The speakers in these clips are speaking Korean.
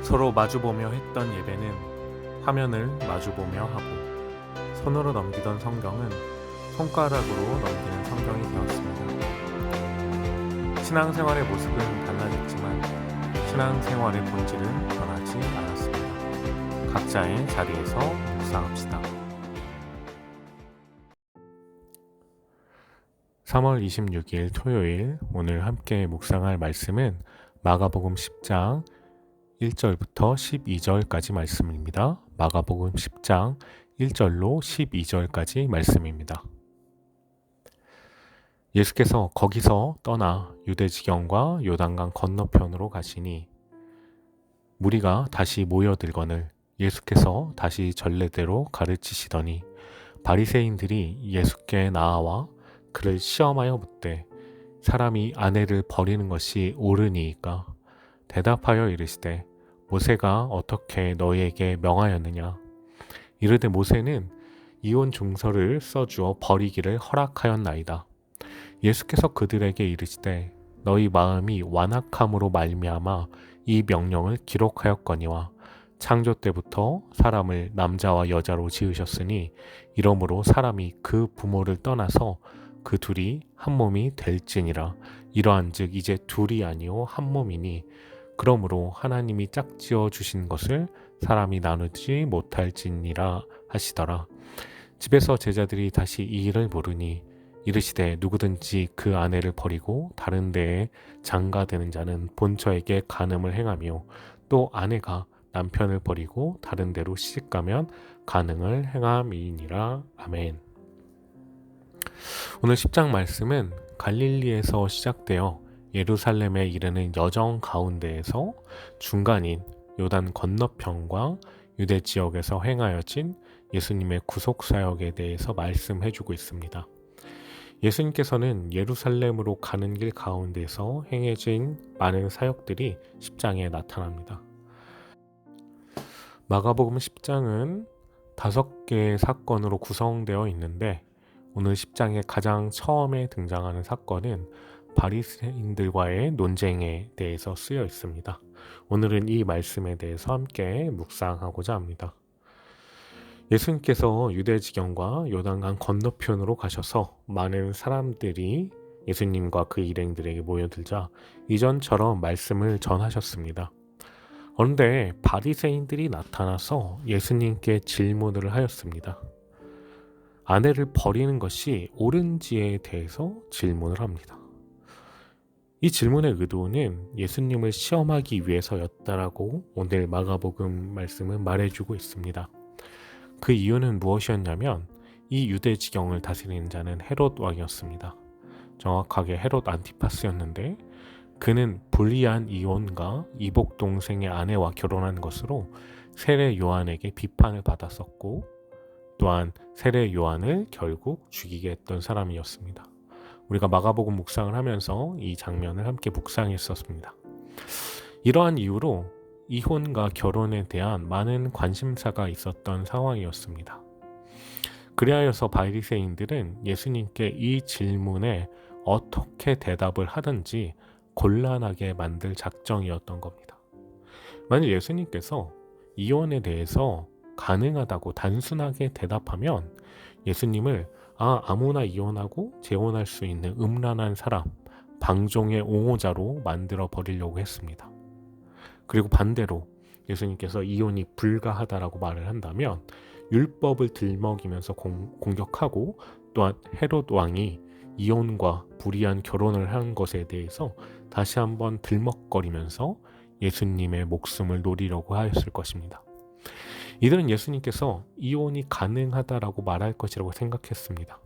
서로 마주보며 했던 예배는 화면을 마주보며 하고 손으로 넘기던 성경은 손가락으로 넘기는 성경이 되었습니다. 신앙생활의 모습은 달라졌지만 신앙생활의 본질은 변하지 않았습니다. 각자의 자리에서 묵상합시다. 3월 26일 토요일, 오늘 함께 묵상할 말씀은 마가복음 10장 1절부터 12절까지 말씀입니다. 마가복음 10장 1절로 12절까지 말씀입니다. 예수께서 거기서 떠나 유대 지경과 요단강 건너편으로 가시니 무리가 다시 모여들거늘 예수께서 다시 전례대로 가르치시더니 바리새인들이 예수께 나아와 그를 시험하여 묻되 사람이 아내를 버리는 것이 옳으니이까? 대답하여 이르시되 모세가 어떻게 너희에게 명하였느냐? 이르되 모세는 이혼 증서를 써주어 버리기를 허락하였나이다. 예수께서 그들에게 이르시되 너희 마음이 완악함으로 말미암아 이 명령을 기록하였거니와 창조 때부터 사람을 남자와 여자로 지으셨으니 이러므로 사람이 그 부모를 떠나서 그 둘이 한 몸이 될지니라. 이러한즉 이제 둘이 아니요 한 몸이니 그러므로 하나님이 짝지어 주신 것을 사람이 나누지 못할지니라 하시더라. 집에서 제자들이 다시 이 일을 모르니 이르시되 누구든지 그 아내를 버리고 다른 데에 장가드는 자는 본처에게 간음을 행하며 또 아내가 남편을 버리고 다른 데로 시집가면 간음을 행함이니라. 아멘. 오늘 10장 말씀은 갈릴리에서 시작되어 예루살렘에 이르는 여정 가운데에서 중간인 요단 건너편과 유대 지역에서 행하여진 예수님의 구속사역에 대해서 말씀해주고 있습니다. 예수님께서는 예루살렘으로 가는 길 가운데서 행해진 많은 사역들이 10장에 나타납니다. 마가복음 10장은 5개의 사건으로 구성되어 있는데 오늘 10장의 가장 처음에 등장하는 사건은 바리새인들과의 논쟁에 대해서 쓰여 있습니다. 오늘은 이 말씀에 대해서 함께 묵상하고자 합니다. 예수님께서 유대 지경과 요단강 건너편으로 가셔서 많은 사람들이 예수님과 그 일행들에게 모여들자 이전처럼 말씀을 전하셨습니다. 그런데 바리새인들이 나타나서 예수님께 질문을 하였습니다. 아내를 버리는 것이 옳은지에 대해서 질문을 합니다. 이 질문의 의도는 예수님을 시험하기 위해서였다라고 오늘 마가복음 말씀은 말해주고 있습니다. 그 이유는 무엇이었냐면 이 유대 지경을 다스리는 자는 헤롯 왕이었습니다. 정확하게 헤롯 안티파스였는데 그는 불의한 이혼과 이복 동생의 아내와 결혼한 것으로 세례 요한에게 비판을 받았었고 또한 세례 요한을 결국 죽이게 했던 사람이었습니다. 우리가 마가복음 묵상을 하면서 이 장면을 함께 묵상했었습니다. 이러한 이유로 이혼과 결혼에 대한 많은 관심사가 있었던 상황이었습니다. 그리하여서 바리새인들은 예수님께 이 질문에 어떻게 대답을 하든지 곤란하게 만들 작정이었던 겁니다. 만약 예수님께서 이혼에 대해서 가능하다고 단순하게 대답하면 예수님을 아무나 이혼하고 재혼할 수 있는 음란한 사람, 방종의 옹호자로 만들어 버리려고 했습니다. 그리고 반대로 예수님께서 이혼이 불가하다라고 말을 한다면 율법을 들먹이면서 공격하고 또한 헤롯 왕이 이혼과 불의한 결혼을 한 것에 대해서 다시 한번 들먹거리면서 예수님의 목숨을 노리려고 하였을 것입니다. 이들은 예수님께서 이혼이 가능하다라고 말할 것이라고 생각했습니다.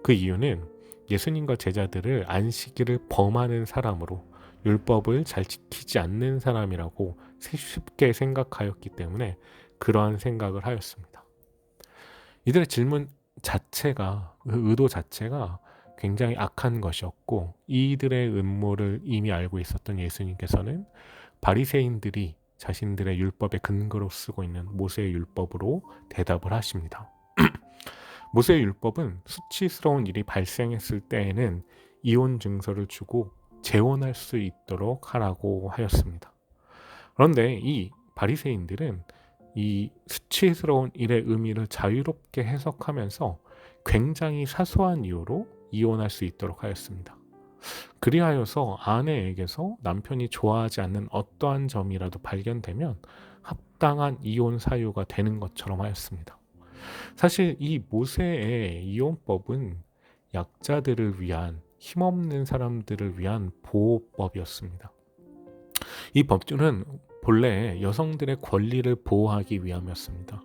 그 이유는 예수님과 제자들을 안식일을 범하는 사람으로 율법을 잘 지키지 않는 사람이라고 쉽게 생각하였기 때문에 그러한 생각을 하였습니다. 이들의 질문 자체가, 의도 자체가 굉장히 악한 것이었고 이들의 음모를 이미 알고 있었던 예수님께서는 바리새인들이 자신들의 율법의 근거로 쓰고 있는 모세의 율법으로 대답을 하십니다. 모세의 율법은 수치스러운 일이 발생했을 때에는 이혼 증서를 주고 재혼할 수 있도록 하라고 하였습니다. 그런데 이 바리새인들은 이 수치스러운 일의 의미를 자유롭게 해석하면서 굉장히 사소한 이유로 이혼할 수 있도록 하였습니다. 그리하여서 아내에게서 남편이 좋아하지 않는 어떠한 점이라도 발견되면 합당한 이혼 사유가 되는 것처럼 하였습니다. 사실 이 모세의 이혼법은 약자들을 위한, 힘없는 사람들을 위한 보호법이었습니다. 이 법률은 본래 여성들의 권리를 보호하기 위함이었습니다.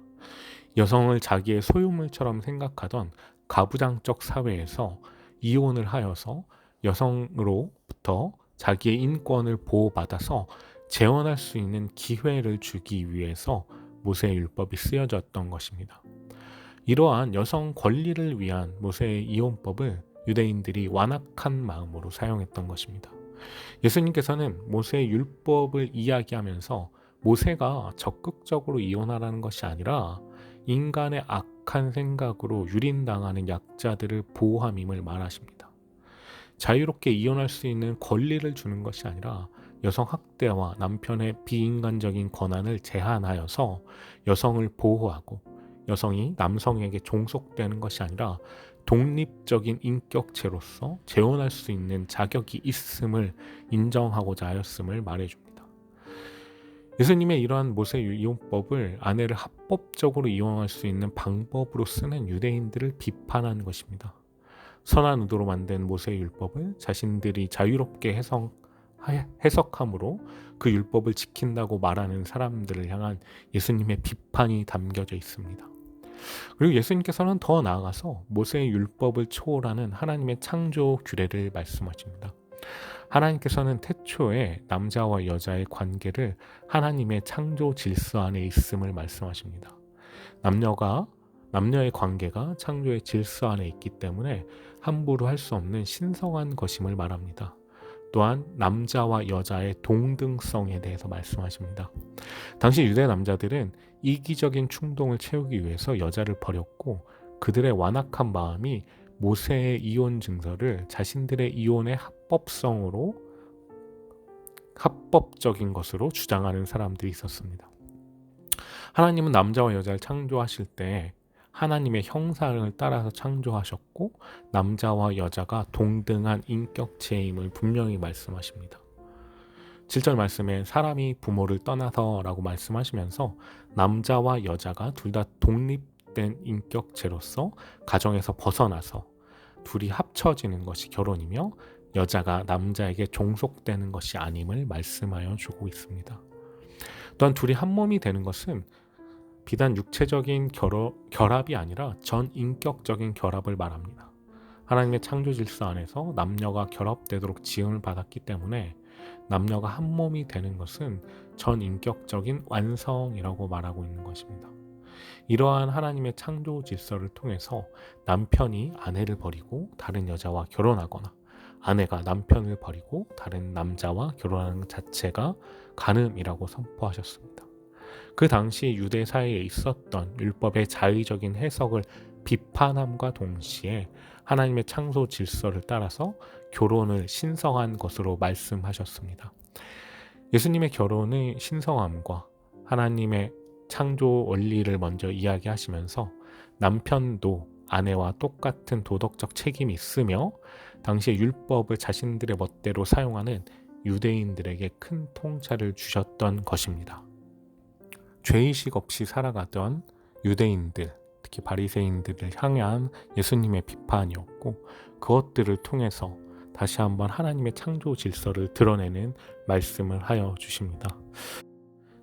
여성을 자기의 소유물처럼 생각하던 가부장적 사회에서 이혼을 하여서 여성으로부터 자기의 인권을 보호받아서 재혼할 수 있는 기회를 주기 위해서 모세의 율법이 쓰여졌던 것입니다. 이러한 여성 권리를 위한 모세의 이혼법을 유대인들이 완악한 마음으로 사용했던 것입니다. 예수님께서는 모세의 율법을 이야기하면서 모세가 적극적으로 이혼하라는 것이 아니라 인간의 악한 생각으로 유린당하는 약자들을 보호함임을 말하십니다. 자유롭게 이혼할 수 있는 권리를 주는 것이 아니라 여성 학대와 남편의 비인간적인 권한을 제한하여서 여성을 보호하고 여성이 남성에게 종속되는 것이 아니라 독립적인 인격체로서 재혼할 수 있는 자격이 있음을 인정하고자 하였음을 말해줍니다. 예수님의 이러한 모세 이혼법을 아내를 합법적으로 이혼할 수 있는 방법으로 쓰는 유대인들을 비판한 것입니다. 선한 의도로 만든 모세 율법을 자신들이 자유롭게 해석함으로 그 율법을 지킨다고 말하는 사람들을 향한 예수님의 비판이 담겨져 있습니다. 그리고 예수님께서는 더 나아가서 모세의 율법을 초월하는 하나님의 창조 규례를 말씀하십니다. 하나님께서는 태초에 남자와 여자의 관계를 하나님의 창조 질서 안에 있음을 말씀하십니다. 남녀의 관계가 창조의 질서 안에 있기 때문에 함부로 할 수 없는 신성한 것임을 말합니다. 또한 남자와 여자의 동등성에 대해서 말씀하십니다. 당시 유대 남자들은 이기적인 충동을 채우기 위해서 여자를 버렸고 그들의 완악한 마음이 모세의 이혼 증서를 자신들의 이혼의 합법적인 것으로 주장하는 사람들이 있었습니다. 하나님은 남자와 여자를 창조하실 때 하나님의 형상을 따라서 창조하셨고 남자와 여자가 동등한 인격체임을 분명히 말씀하십니다. 7절 말씀에 사람이 부모를 떠나서 라고 말씀하시면서 남자와 여자가 둘 다 독립된 인격체로서 가정에서 벗어나서 둘이 합쳐지는 것이 결혼이며 여자가 남자에게 종속되는 것이 아님을 말씀하여 주고 있습니다. 또한 둘이 한 몸이 되는 것은 비단 육체적인 결합이 아니라 전 인격적인 결합을 말합니다. 하나님의 창조 질서 안에서 남녀가 결합되도록 지음을 받았기 때문에 남녀가 한 몸이 되는 것은 전 인격적인 완성이라고 말하고 있는 것입니다. 이러한 하나님의 창조 질서를 통해서 남편이 아내를 버리고 다른 여자와 결혼하거나 아내가 남편을 버리고 다른 남자와 결혼하는 것 자체가 간음이라고 선포하셨습니다. 그 당시 유대 사회에 있었던 율법의 자의적인 해석을 비판함과 동시에 하나님의 창조 질서를 따라서 결혼을 신성한 것으로 말씀하셨습니다. 예수님의 결혼의 신성함과 하나님의 창조 원리를 먼저 이야기하시면서 남편도 아내와 똑같은 도덕적 책임이 있으며 당시의 율법을 자신들의 멋대로 사용하는 유대인들에게 큰 통찰을 주셨던 것입니다. 죄의식 없이 살아가던 유대인들, 특히 바리새인들을 향한 예수님의 비판이었고 그것들을 통해서 다시 한번 하나님의 창조 질서를 드러내는 말씀을 하여 주십니다.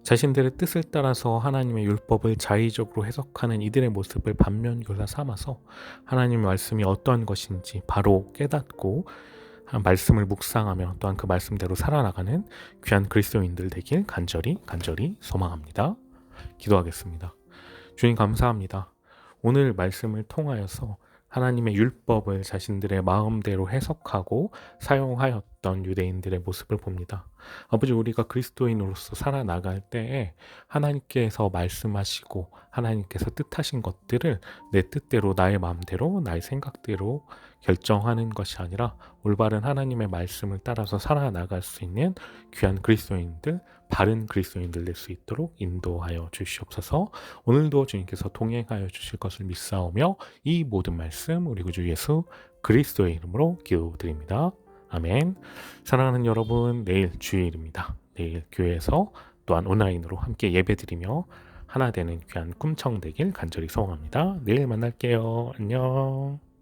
자신들의 뜻을 따라서 하나님의 율법을 자의적으로 해석하는 이들의 모습을 반면교사 삼아서 하나님의 말씀이 어떠한 것인지 바로 깨닫고 말씀을 묵상하며 또한 그 말씀대로 살아나가는 귀한 그리스도인들 되길 간절히 소망합니다. 기도하겠습니다. 주님 감사합니다. 오늘 말씀을 통하여서 하나님의 율법을 자신들의 마음대로 해석하고 사용하였던 살아갔던 유대인들의 모습을 봅니다. 아버지, 우리가 그리스도인으로서 살아나갈 때에 하나님께서 말씀하시고 하나님께서 뜻하신 것들을 내 뜻대로, 나의 마음대로, 나의 생각대로 결정하는 것이 아니라 올바른 하나님의 말씀을 따라서 살아나갈 수 있는 귀한 그리스도인들, 바른 그리스도인들 될 수 있도록 인도하여 주시옵소서. 오늘도 주님께서 동행하여 주실 것을 믿사오며 이 모든 말씀 우리 구주 예수 그리스도의 이름으로 기도드립니다. 아멘. 사랑하는 여러분, 내일 주일입니다. 내일 교회에서 또한 온라인으로 함께 예배드리며 하나 되는 귀한 꿈청 되길 간절히 소원합니다. 내일 만날게요. 안녕.